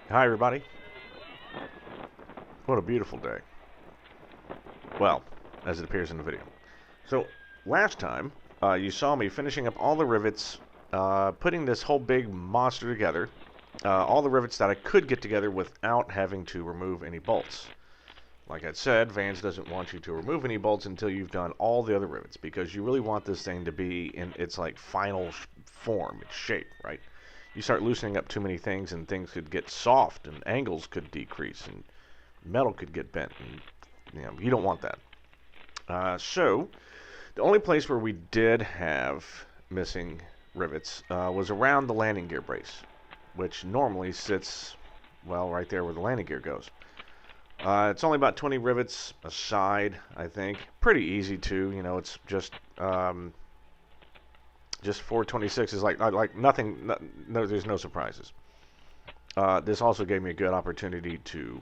Hi, everybody. What a beautiful day. Well, as it appears in the video. So, last time, you saw me finishing up all the rivets, putting this whole big monster together. All the rivets that I could get together without having to remove any bolts. Like I said, Vans doesn't want you to remove any bolts until you've done all the other rivets, because you really want this thing to be in its like final form, its shape, right? You start loosening up too many things, and things could get soft, and angles could decrease, and metal could get bent, and you don't want that. So the only place where we did have missing rivets was around the landing gear brace, which normally sits, well, right there where the landing gear goes. It's only about 20 rivets a side, I think. Pretty easy too. It's just 426 is like nothing. No, there's no surprises. This also gave me a good opportunity to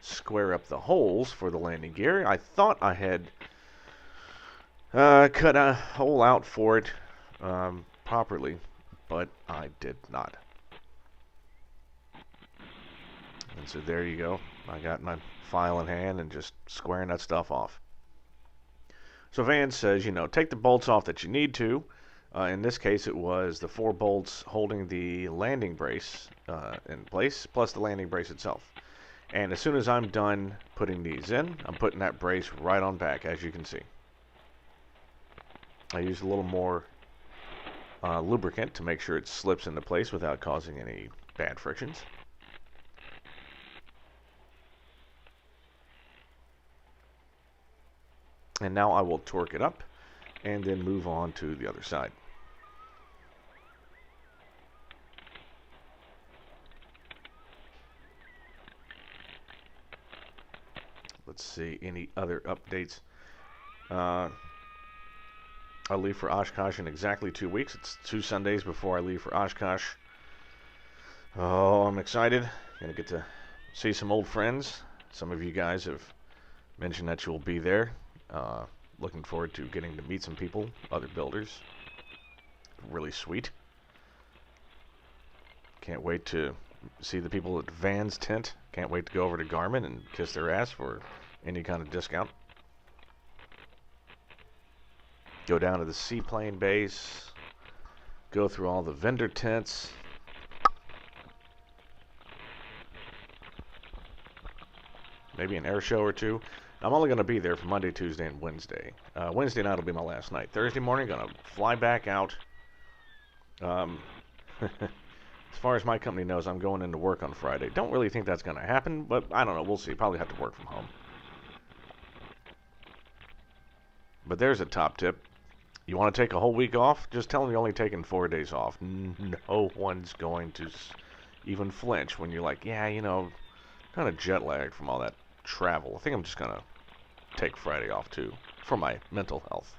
square up the holes for the landing gear. I thought I had cut a hole out for it properly, but I did not. And so there you go. I got my file in hand and just squaring that stuff off. So Van says, take the bolts off that you need to. In this case, it was the 4 bolts holding the landing brace in place, plus the landing brace itself. And as soon as I'm done putting these in, I'm putting that brace right on back, as you can see. I use a little more lubricant to make sure it slips into place without causing any bad frictions. And now I will torque it up and then move on to the other side. Let's see, any other updates? I leave for Oshkosh in exactly 2 weeks. It's 2 Sundays before I leave for Oshkosh. Oh, I'm excited. Gonna get to see some old friends. Some of you guys have mentioned that you'll be there. Looking forward to getting to meet some people, other builders. Really sweet. Can't wait to see the people at Van's tent. Can't wait to go over to Garmin and kiss their ass for any kind of discount. Go down to the seaplane base. Go through all the vendor tents. Maybe an air show or two. I'm only going to be there for Monday, Tuesday, and Wednesday. Wednesday night will be my last night. Thursday morning, going to fly back out. As far as my company knows, I'm going into work on Friday. Don't really think that's going to happen, but I don't know. We'll see. Probably have to work from home. But there's a top tip. You want to take a whole week off? Just tell them you're only taking 4 days off. No one's going to even flinch when you're like, yeah, kind of jet lagged from all that travel. I think I'm just going to take Friday off too for my mental health.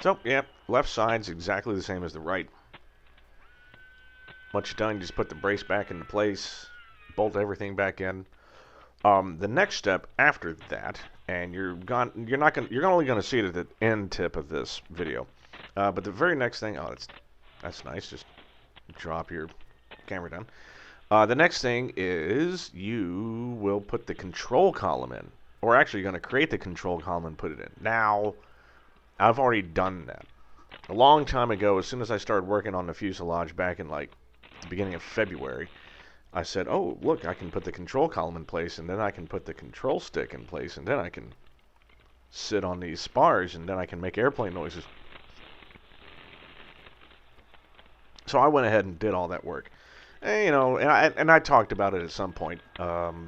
So, yeah, left side's exactly the same as the right. Once you're done, you just put the brace back into place, bolt everything back in. The next step after that, and you're only gonna see it at the end tip of this video. But the very next thing, oh, that's nice. Just drop your camera down. The next thing is you will put the control column in, or actually, you're gonna create the control column and put it in. Now, I've already done that a long time ago. As soon as I started working on the fuselage back in like the beginning of February, I said, oh, look, I can put the control column in place, and then I can put the control stick in place, and then I can sit on these spars, and then I can make airplane noises. So I went ahead and did all that work. And, and I talked about it at some point. Hell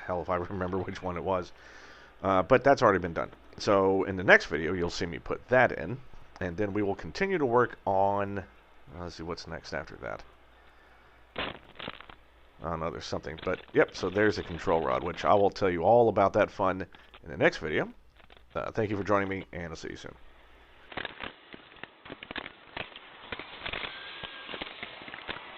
if I remember which one it was. But that's already been done. So in the next video, you'll see me put that in, and then we will continue to work on, let's see what's next after that. Oh no, there's something, but yep, so there's a control rod, which I will tell you all about that fun in the next video. Thank you for joining me, and I'll see you soon.